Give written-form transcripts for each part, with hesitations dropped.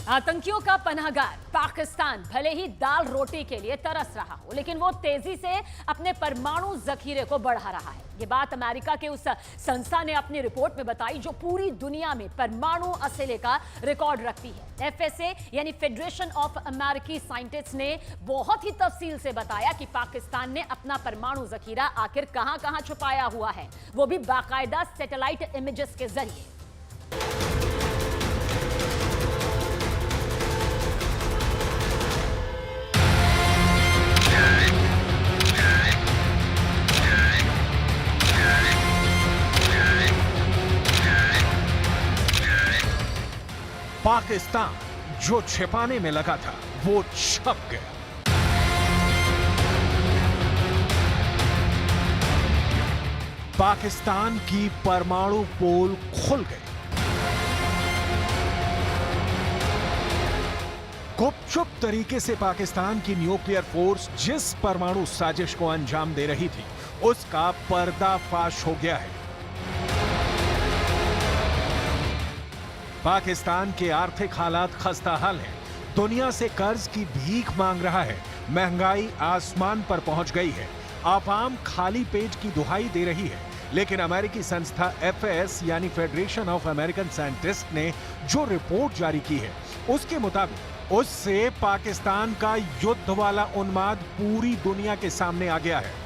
आतंकियों का पनाहगार पाकिस्तान भले ही दाल रोटी के लिए तरस रहा हो, लेकिन वो तेजी से अपने परमाणु जखीरे को बढ़ा रहा है। ये बात अमेरिका के उस संस्था ने अपनी रिपोर्ट में बताई जो पूरी दुनिया में परमाणु असले का रिकॉर्ड रखती है। एफएसए यानी फेडरेशन ऑफ अमेरिकी साइंटिस्ट ने बहुत ही तफसील से बताया कि पाकिस्तान ने अपना परमाणु जखीरा आखिर कहां-कहां छुपाया हुआ है, वो भी बाकायदा सैटेलाइट इमेजेस के जरिए। पाकिस्तान जो छिपाने में लगा था वो छप गया। पाकिस्तान की परमाणु पोल खुल गई। गुपचुप तरीके से पाकिस्तान की न्यूक्लियर फोर्स जिस परमाणु साजिश को अंजाम दे रही थी उसका पर्दाफाश हो गया है। पाकिस्तान के आर्थिक हालात खस्ताहाल हैं। दुनिया से कर्ज की भीख मांग रहा है। महंगाई आसमान पर पहुंच गई है। आवाम खाली पेट की दुहाई दे रही है। लेकिन अमेरिकी संस्था एफएस यानी फेडरेशन ऑफ अमेरिकन साइंटिस्ट ने जो रिपोर्ट जारी की है उसके मुताबिक उससे पाकिस्तान का युद्ध वाला उन्माद पूरी दुनिया के सामने आ गया है।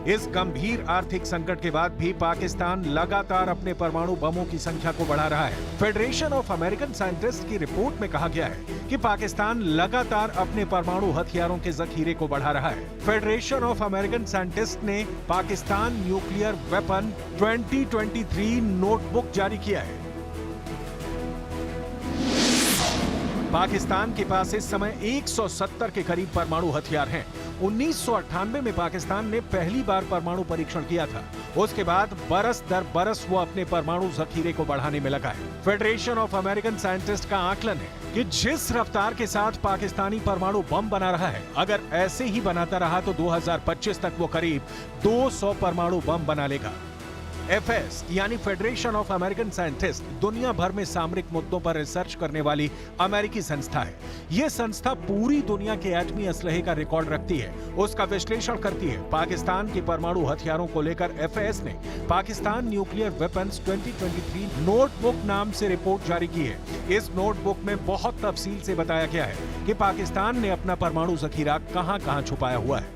इस गंभीर आर्थिक संकट के बाद भी पाकिस्तान लगातार अपने परमाणु बमों की संख्या को बढ़ा रहा है। फेडरेशन ऑफ अमेरिकन साइंटिस्ट की रिपोर्ट में कहा गया है कि पाकिस्तान लगातार अपने परमाणु हथियारों के जखीरे को बढ़ा रहा है। फेडरेशन ऑफ अमेरिकन साइंटिस्ट ने पाकिस्तान न्यूक्लियर वेपन 2023 नोटबुक जारी किया है। पाकिस्तान के पास इस समय 170 के करीब परमाणु हथियार हैं। 1998 में पाकिस्तान ने पहली बार परमाणु परीक्षण किया था। उसके बाद बरस दर बरस वो अपने परमाणु जखीरे को बढ़ाने में लगा है। फेडरेशन ऑफ अमेरिकन साइंटिस्ट का आकलन है कि जिस रफ्तार के साथ पाकिस्तानी परमाणु बम बना रहा है, अगर ऐसे ही बनाता रहा तो 2025 तक वो करीब 200 परमाणु बम बना लेगा। एफएस यानी फेडरेशन ऑफ अमेरिकन साइंटिस्ट दुनिया भर में सामरिक मुद्दों पर रिसर्च करने वाली अमेरिकी संस्था है। यह संस्था पूरी दुनिया के एटमी असलहे का रिकॉर्ड रखती है, उसका विश्लेषण करती है। पाकिस्तान के परमाणु हथियारों को लेकर एफएस ने पाकिस्तान न्यूक्लियर वेपन्स 2023 नोटबुक नाम से रिपोर्ट जारी की है। इस नोटबुक में बहुत तफसील से बताया गया है कि पाकिस्तान ने अपना परमाणु जखीरा कहां-कहां छुपाया हुआ है,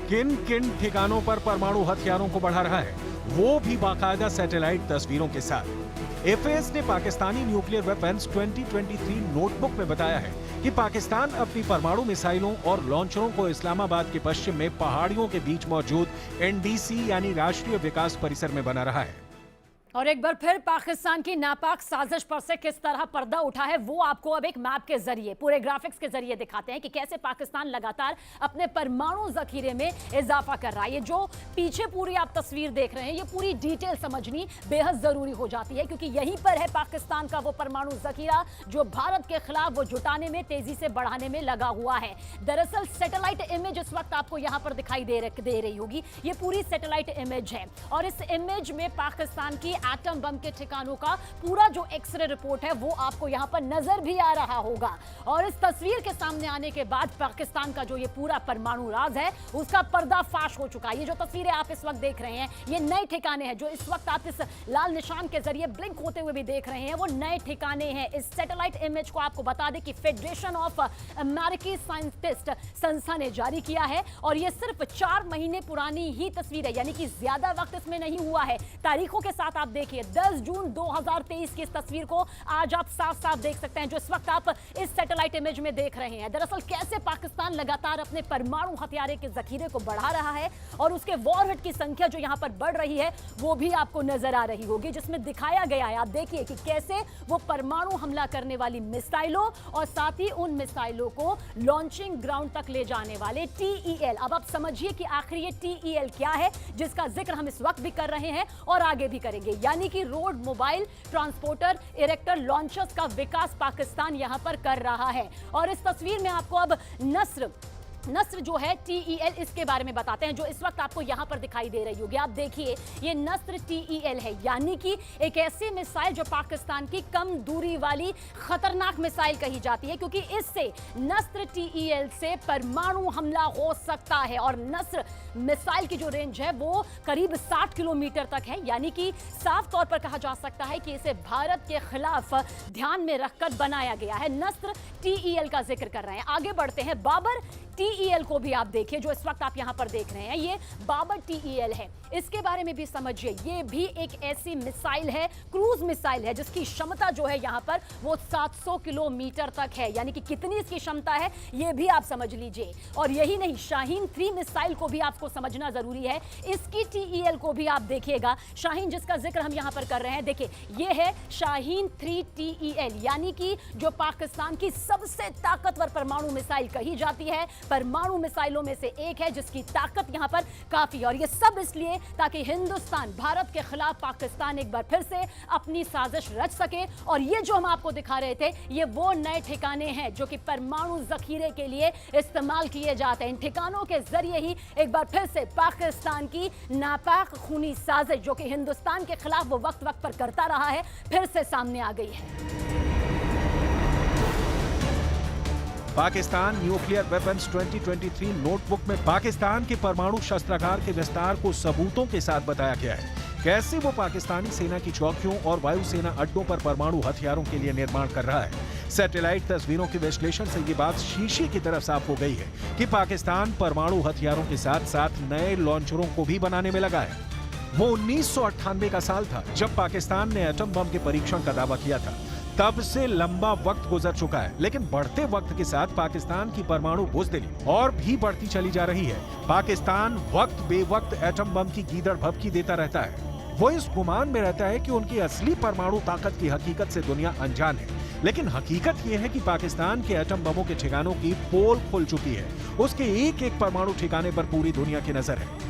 किन किन ठिकानों पर परमाणु हथियारों को बढ़ा रहा है, वो भी बाकायदा सैटेलाइट तस्वीरों के साथ। एफएस ने पाकिस्तानी न्यूक्लियर वेपन्स 2023 नोटबुक में बताया है कि पाकिस्तान अपनी परमाणु मिसाइलों और लॉन्चरों को इस्लामाबाद के पश्चिम में पहाड़ियों के बीच मौजूद एनडीसी यानी राष्ट्रीय विकास परिसर में बना रहा है। और एक बार फिर पाकिस्तान की नापाक साजिश पर से किस तरह पर्दा उठा है वो आपको अब एक मैप के जरिए, पूरे ग्राफिक्स के जरिए दिखाते हैं कि कैसे पाकिस्तान लगातार अपने परमाणु जखीरे में इजाफा कर रहा है। ये जो पीछे पूरी आप तस्वीर देख रहे हैं ये पूरी डिटेल समझनी बेहद जरूरी हो जाती है, क्योंकि यहीं पर है पाकिस्तान का वो परमाणु जखीरा जो भारत के खिलाफ वो जुटाने में, तेजी से बढ़ाने में लगा हुआ है। दरअसल सैटेलाइट इमेज इस वक्त आपको यहां पर दिखाई दे रही होगी। ये पूरी सैटेलाइट इमेज है और इस इमेज में पाकिस्तान की एटम बम के ठिकानों का पूरा जो एक्सरे रिपोर्ट है वो आपको यहां पर नजर भी आ रहा होगा। और इस तस्वीर के सामने आने के बाद पाकिस्तान का जो ये पूरा परमाणु राज है उसका पर्दाफाश हो चुका है। ये जो तस्वीरें आप इस वक्त देख रहे हैं ये नए ठिकाने हैं। जो इस वक्त आप इस लाल निशान के जरिए ब्लिंक होते हुए भी देख रहे हैं वो नए ठिकाने हैं। इस सैटेलाइट इमेज को आपको बता दें कि फेडरेशन ऑफ अमेरिकी साइंटिस्ट संस्था ने जारी किया है और ये सिर्फ 4 महीने पुरानी ही तस्वीर है, यानी कि ज्यादा वक्त इसमें नहीं हुआ है। तारीखों के साथ आप देखिए 10 जून 2023 की इस तस्वीर को आज आप साफ साफ देख सकते हैं जो इस वक्त आप इस सैटेलाइट इमेज में देख रहे हैं। दरअसल कैसे पाकिस्तान लगातार अपने परमाणु हथियारे के जखीरे को बढ़ा रहा है और उसके वॉरहेड की संख्या जो यहां पर बढ़ रही है वो भी आपको नजर आ रही होगी, जिसमें दिखाया गया है। आप देखिए कि कैसे वो परमाणु हमला करने वाली मिसाइलों और साथ ही उन मिसाइलों को लॉन्चिंग ग्राउंड तक ले जाने वाले टीईएल। अब आप समझिए कि आखिर ये टीईएल क्या है जिसका जिक्र हम इस वक्त भी कर रहे हैं और आगे भी करेंगे, यानी कि road mobile transporter erector launchers का विकास पाकिस्तान यहां पर कर रहा है। और इस तस्वीर में आपको अब नस्र नस्र जो है TEL, इसके बारे में बताते हैं, जो इस वक्त आपको यहां पर दिखाई दे रही होगी। आप देखिए, ये नस्र TEL है, यानी कि एक ऐसी मिसाइल जो पाकिस्तान की कम दूरी वाली खतरनाक मिसाइल कही जाती है, क्योंकि इससे नस्र TEL से परमाणु हमला हो सकता है। और नस्र मिसाइल की जो रेंज है वो करीब 60 किलोमीटर तक है, यानी कि साफ तौर पर कहा जा सकता है कि इसे भारत के खिलाफ ध्यान में रखकर बनाया गया है। नस्र TEL का जिक्र कर रहे हैं। आगे बढ़ते हैं, बाबर TEL को भी आप देखिए, जो इस वक्त आप यहां पर देख रहे हैं, ये बाबर TEL है। इसके बारे में भी समझिए, ये भी एक ऐसी मिसाइल है, क्रूज मिसाइल है, जिसकी क्षमता जो है यहां पर वो 700 किलोमीटर तक है, यानी कि कितनी इसकी क्षमता है ये भी आप समझ लीजिए। और यही नहीं, शाहीन 3 मिसाइल को भी आपको समझना जरूरी है। इसकी TEL को भी आप देखिएगा, शाहीन जिसका जिक्र हम यहां पर कर रहे हैं, देखिए ये है शाहीन 3 TEL, यानी कि जो पाकिस्तान की सबसे ताकतवर परमाणु मिसाइल कही जाती है, परमाणु मिसाइलों में से एक है, जिसकी ताकत यहां पर काफी। और ये सब इसलिए ताकि हिंदुस्तान भारत के खिलाफ पाकिस्तान एक बार फिर से अपनी साजिश रच सके। और ये जो हम आपको दिखा रहे थे, ये वो नए ठिकाने हैं जो कि परमाणु जखीरे के लिए इस्तेमाल किए जाते हैं। इन ठिकानों के जरिए ही एक बार फिर से पाकिस्तान की नापाक खूनी साजिश, जो कि हिंदुस्तान के खिलाफ वो वक्त वक्त पर करता रहा है, फिर से सामने आ गई है। पाकिस्तान न्यूक्लियर वेपन्स 2023 नोटबुक में पाकिस्तान के परमाणु शस्त्रागार के विस्तार को सबूतों के साथ बताया गया है। कैसे वो पाकिस्तानी सेना की चौकियों और वायुसेना अड्डों पर परमाणु हथियारों के लिए निर्माण कर रहा है। सैटेलाइट तस्वीरों के विश्लेषण से ये बात शीशे की तरफ साफ हो गई है कि पाकिस्तान परमाणु हथियारों के साथ साथ नए लॉन्चरों को भी बनाने में लगा है। वो 1998 का साल था जब पाकिस्तान ने एटम बम के परीक्षण का दावा किया था। तब से लंबा वक्त गुजर चुका है, लेकिन बढ़ते वक्त के साथ पाकिस्तान की परमाणु बुज़दिली और भी बढ़ती चली जा रही है। पाकिस्तान वक्त बेवक्त एटम बम की गीदड़ भभकी देता रहता है। वो इस गुमान में रहता है कि उनकी असली परमाणु ताकत की हकीकत से दुनिया अनजान है, लेकिन हकीकत ये है कि पाकिस्तान के एटम बमों के ठिकानों की पोल खुल चुकी है। उसके एक एक परमाणु ठिकाने पर पूरी दुनिया की नजर है।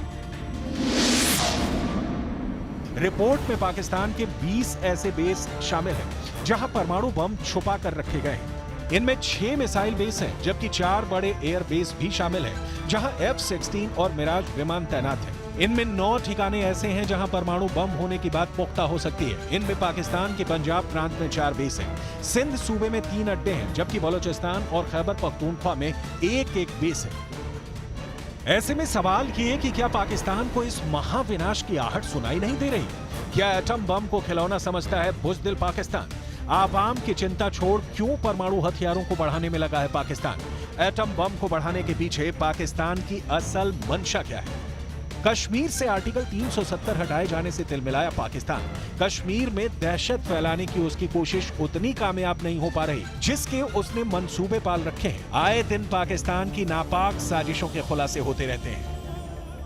रिपोर्ट में पाकिस्तान के 20 ऐसे बेस शामिल हैं जहां परमाणु बम छुपा कर रखे गए हैं। इनमें 6 मिसाइल बेस हैं, जबकि 4 बड़े एयर बेस भी शामिल हैं जहां F-16 और मिराज विमान तैनात हैं। इनमें 9 ठिकाने ऐसे हैं जहां परमाणु बम होने की बात पुख्ता हो सकती है। इनमें पाकिस्तान के पंजाब प्रांत में 4 बेस हैं, सिंध सूबे में 3 अड्डे हैं, जबकि बलोचिस्तान और खैबर पख्तूनख्वा में एक बेस है। ऐसे में सवाल ये कि क्या पाकिस्तान को इस महाविनाश की आहट सुनाई नहीं दे रही? क्या एटम बम को खिलौना समझता है बुज़दिल पाकिस्तान? आवाम की चिंता छोड़ क्यों परमाणु हथियारों को बढ़ाने में लगा है पाकिस्तान? एटम बम को बढ़ाने के पीछे पाकिस्तान की असल मंशा क्या है? कश्मीर से आर्टिकल 370 हटाए जाने से तिलमिलाया पाकिस्तान कश्मीर में दहशत फैलाने की उसकी कोशिश उतनी कामयाब नहीं हो पा रही जिसके उसने मंसूबे पाल रखे हैं। आए दिन पाकिस्तान की नापाक साजिशों के खुलासे होते रहते हैं।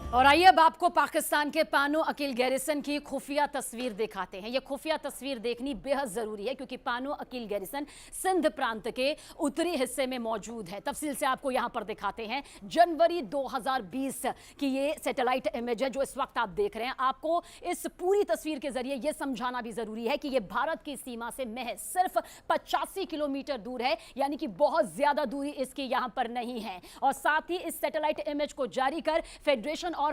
और आइए अब आपको पाकिस्तान के पानो अकील गैरिसन की खुफिया तस्वीर दिखाते हैं। यह खुफिया तस्वीर देखनी बेहद जरूरी है, क्योंकि पानो अकील गैरिसन सिंध प्रांत के उत्तरी हिस्से में मौजूद है। तफसील से आपको यहां पर दिखाते हैं। जनवरी 2020 की ये सैटेलाइट इमेज है जो इस वक्त आप देख रहे हैं। आपको इस पूरी तस्वीर के जरिए यह समझाना भी जरूरी है कि यह भारत की सीमा से महज सिर्फ 85 किलोमीटर दूर है, यानी कि बहुत ज्यादा दूरी इसकी यहां पर नहीं है। और साथ ही इस सैटेलाइट इमेज को जारी कर फेडरेशन और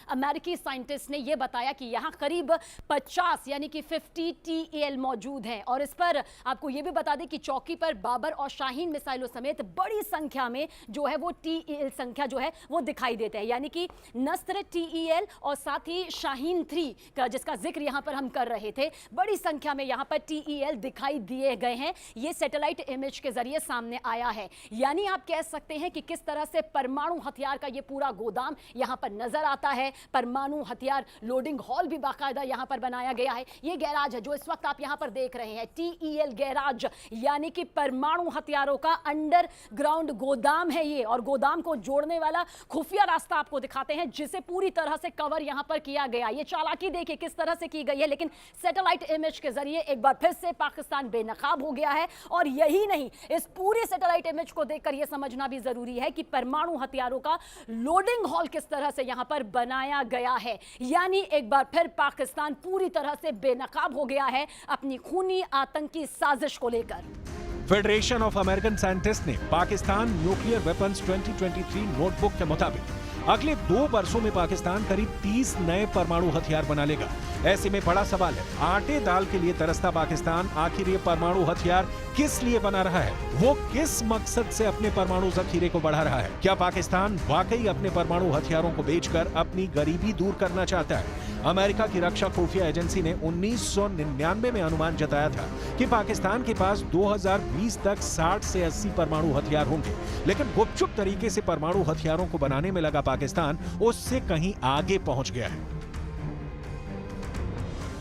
अमेरिकी साइंटिस्ट ने यह बताया कि यहां करीब 50 यानी कि 50 TEL मौजूद हैं। और इस पर आपको यह भी बता दें कि चौकी पर बाबर और शाहीन मिसाइलों समेत बड़ी संख्या में जो है वो TEL संख्या जो है वो दिखाई देते हैं, यानी कि नस्र TEL और साथ ही शाहीन 3 का जिसका जिक्र यहां पर हम कर रहे थे, बड़ी संख्या में यहां पर TEL दिखाई दिए गए हैं। यह सैटेलाइट इमेज के जरिए सामने आया है। यानी आप कह सकते हैं कि किस तरह से परमाणु हथियार का यह पूरा गोदाम यहां पर नजर आता है। परमाणु हथियार लोडिंग हॉल भी बाकायदा यहां पर बनाया गया है। यह गैराज है जो इस वक्त आप यहां पर देख रहे हैं, TEL गैराज, यानी कि परमाणु हथियारों का अंडरग्राउंड गोदाम है ये। और गोदाम को जोड़ने वाला खुफिया रास्ता आपको दिखाते हैं जिसे पूरी तरह से कवर यहां पर किया गया। ये चालाकी देखिए किस तरह से की गई है, लेकिन सैटेलाइट इमेज के जरिए एक बार फिर से पाकिस्तान बेनकाब हो गया है। और यही नहीं, इस पूरी सैटेलाइट इमेज को देखकर यह समझना भी जरूरी है कि परमाणु हथियारों का लोडिंग हॉल किस तरह से यहां पर बनाया गया है। यानी एक बार फिर पाकिस्तान पूरी तरह से बेनकाब हो गया है अपनी खूनी आतंकी साजिश को लेकर। फेडरेशन ऑफ अमेरिकन साइंटिस्ट ने पाकिस्तान न्यूक्लियर वेपन्स 2023 नोटबुक के मुताबिक अगले 2 वर्षों में पाकिस्तान करीब 30 नए परमाणु हथियार बना लेगा। ऐसे में बड़ा सवाल है, आटे दाल के लिए तरसता पाकिस्तान आखिर ये परमाणु हथियार किस लिए बना रहा है? वो किस मकसद से अपने परमाणु जखीरे को बढ़ा रहा है? क्या पाकिस्तान वाकई अपने परमाणु हथियारों को बेचकर अपनी गरीबी दूर करना चाहता है? अमेरिका की रक्षा खुफिया एजेंसी ने 1999 में अनुमान जताया था कि पाकिस्तान के पास 2020 तक 60 से 80 परमाणु हथियार होंगे, लेकिन गुपचुप तरीके से परमाणु हथियारों को बनाने में लगा पाकिस्तान उससे कहीं आगे पहुंच गया है।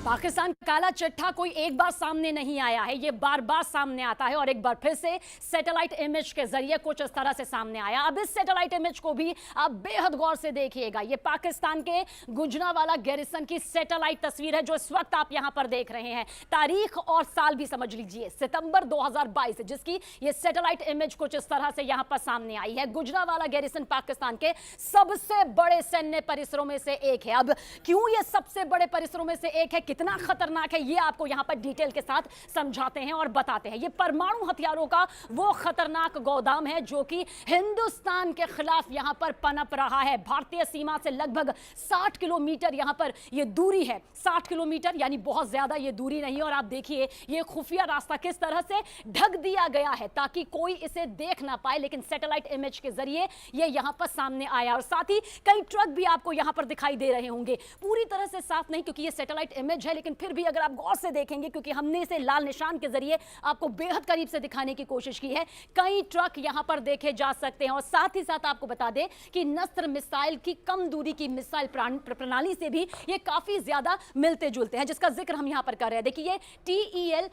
पाकिस्तान का काला चिट्ठा कोई एक बार सामने नहीं आया है, ये बार बार सामने आता है और एक बार फिर से सैटेलाइट इमेज के जरिए कुछ इस तरह से सामने आया। अब इस सैटेलाइट इमेज को भी आप बेहद गौर से देखिएगा। ये पाकिस्तान के गुजरांवाला गैरिसन की सैटेलाइट तस्वीर है जो इस वक्त आप यहां पर देख रहे हैं। तारीख और साल भी समझ लीजिए, सितंबर 2022, जिसकी ये सैटेलाइट इमेज कुछ इस तरह से यहां पर सामने आई है। गुजरांवाला गैरिसन पाकिस्तान के सबसे बड़े सैन्य परिसरों में से एक है। अब क्यों ये सबसे बड़े परिसरों में से एक है, कितना खतरनाक है, ये आपको यहां पर डिटेल के साथ समझाते हैं और बताते हैं। ये परमाणु हथियारों का वो खतरनाक गोदाम है जो कि हिंदुस्तान के खिलाफ यहां पर पनप रहा है। भारतीय सीमा से लगभग 60 किलोमीटर यहां पर ये दूरी है। 60 किलोमीटर यानी बहुत ज्यादा ये दूरी नहीं। और आप देखिए ये खुफिया रास्ता किस तरह से ढक दिया गया है ताकि कोई इसे देख ना पाए, लेकिन सैटेलाइट इमेज के जरिए ये यहां पर सामने आया। और साथ ही कई ट्रक भी आपको यहां पर दिखाई दे रहे होंगे, पूरी तरह से साफ नहीं क्योंकि ये सैटेलाइट इमेज है, लेकिन फिर भी अगर आप गौर से देखेंगे, क्योंकि हमने इसे लाल निशान के जरिए आपको बेहद करीब से दिखाने की कोशिश की है, कई ट्रक यहां पर देखे जा सकते हैं। और साथ ही साथ आपको बता दें कि नस्त्र मिसाइल की कम दूरी की मिसाइल प्रणाली से भी ये काफी ज्यादा मिलते जुलते हैं, जिसका जिक्र हम यहां पर कर रहे हैं। देखिए ये TEL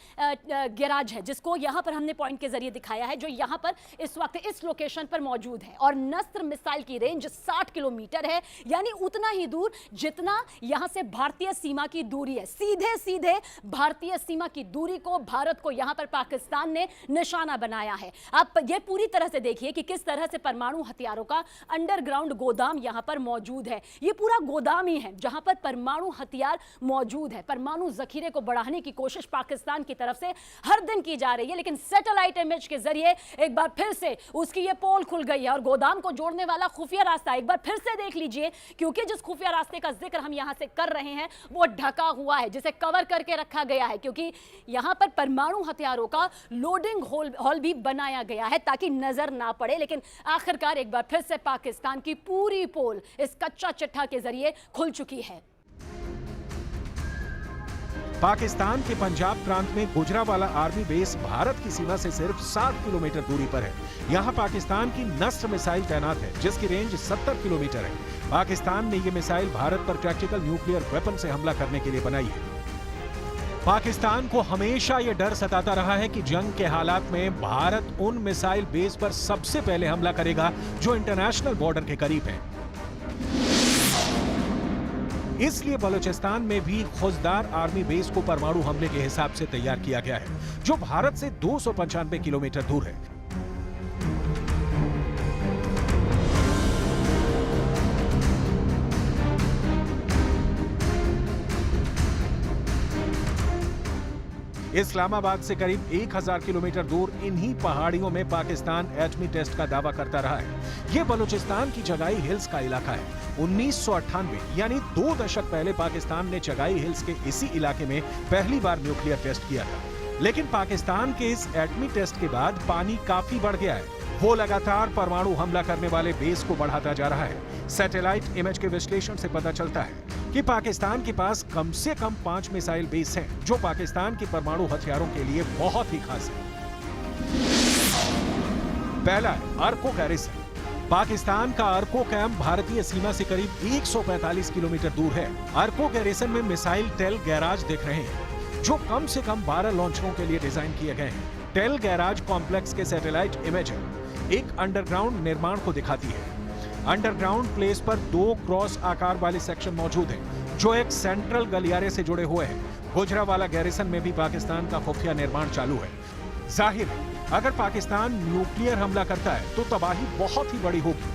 गैराज है जिसको यहां पर हमने पॉइंट के जरिए दिखाया है, जो यहां पर इस वक्त इस लोकेशन पर मौजूद है। और नस्त्र मिसाइल की रेंज 60 किलोमीटर है, यानी उतना ही दूर जितना यहां से भारतीय सीमा की दूरी है। सीधे सीधे भारतीय सीमा की दूरी को, भारत को यहां पर पाकिस्तान ने निशाना बनाया है। आप ये पूरी तरह से देखिए कि किस तरह से परमाणु हथियारों का अंडरग्राउंड गोदाम यहां पर मौजूद है। ये पूरा गोदाम ही है जहां पर परमाणु हथियार मौजूद है। परमाणु जखीरे को बढ़ाने की कोशिश पाकिस्तान की तरफ से हर दिन की जा रही है, लेकिन सैटेलाइट इमेज के जरिए एक बार फिर से उसकी ये पोल खुल गई है। और गोदाम को जोड़ने वाला खुफिया रास्ता एक बार फिर से देख लीजिए, क्योंकि जिस खुफिया रास्ते का जिक्र हम यहां से कर रहे हैं वो ढका हुआ है, जिसे कवर करके रखा गया है, क्योंकि यहां पर परमाणु हथियारों का लोडिंग हॉल भी बनाया गया है ताकि नजर ना पड़े। लेकिन आखिरकार एक बार फिर से पाकिस्तान की पूरी पोल इस कच्चा चिट्ठा के जरिए खुल चुकी है। पाकिस्तान के पंजाब प्रांत में गुजरांवाला आर्मी बेस भारत की सीमा से सिर्फ 7 किलोमीटर दूरी पर है। यहाँ पाकिस्तान की नस्त्र मिसाइल तैनात है जिसकी रेंज 70 किलोमीटर है। पाकिस्तान ने यह मिसाइल भारत पर टैक्टिकल न्यूक्लियर वेपन से हमला करने के लिए बनाई है। पाकिस्तान को हमेशा यह डर सताता रहा है कि जंग के हालात में भारत उन मिसाइल बेस पर सबसे पहले हमला करेगा जो इंटरनेशनल बॉर्डर के करीब है। इसलिए बलूचिस्तान में भी खुजदार आर्मी बेस को परमाणु हमले के हिसाब से तैयार किया गया है, जो भारत से 295 किलोमीटर दूर है। इस्लामाबाद से करीब 1000 किलोमीटर दूर इन्हीं पहाड़ियों में पाकिस्तान एटमी टेस्ट का दावा करता रहा है। यह बलूचिस्तान की चगाई हिल्स का इलाका है। 1998 यानी 2 दशक पहले पाकिस्तान ने चगाई हिल्स के इसी इलाके में पहली बार न्यूक्लियर टेस्ट किया था, लेकिन पाकिस्तान के इस एटमी टेस्ट के बाद पानी काफी बढ़ गया है। वो लगातार परमाणु हमला करने वाले बेस को बढ़ाता जा रहा है। सैटेलाइट इमेज के विश्लेषण से पता चलता है कि पाकिस्तान के पास कम से कम 5 मिसाइल बेस हैं, जो पाकिस्तान के परमाणु हथियारों के लिए बहुत ही खास है। पहला है अर्को गैरिसन। पाकिस्तान का अर्को कैंप भारतीय सीमा से करीब 145 किलोमीटर दूर है। अर्को गैरिसन में मिसाइल टेल गैराज दिख रहे हैं, जो कम से कम 12 लॉन्चरों के लिए डिजाइन किए गए हैं। टेल गैराज कॉम्प्लेक्स के सैटेलाइट इमेज एक अंडरग्राउंड निर्माण को दिखाती है। अंडरग्राउंड प्लेस पर 2 क्रॉस आकार वाले सेक्शन मौजूद हैं, जो एक सेंट्रल गलियारे से जुड़े हुए हैं। गुजरांवाला गैरिसन में भी पाकिस्तान का खुफिया निर्माण चालू है। जाहिर है, अगर पाकिस्तान न्यूक्लियर हमला करता है तो तबाही बहुत ही बड़ी होगी,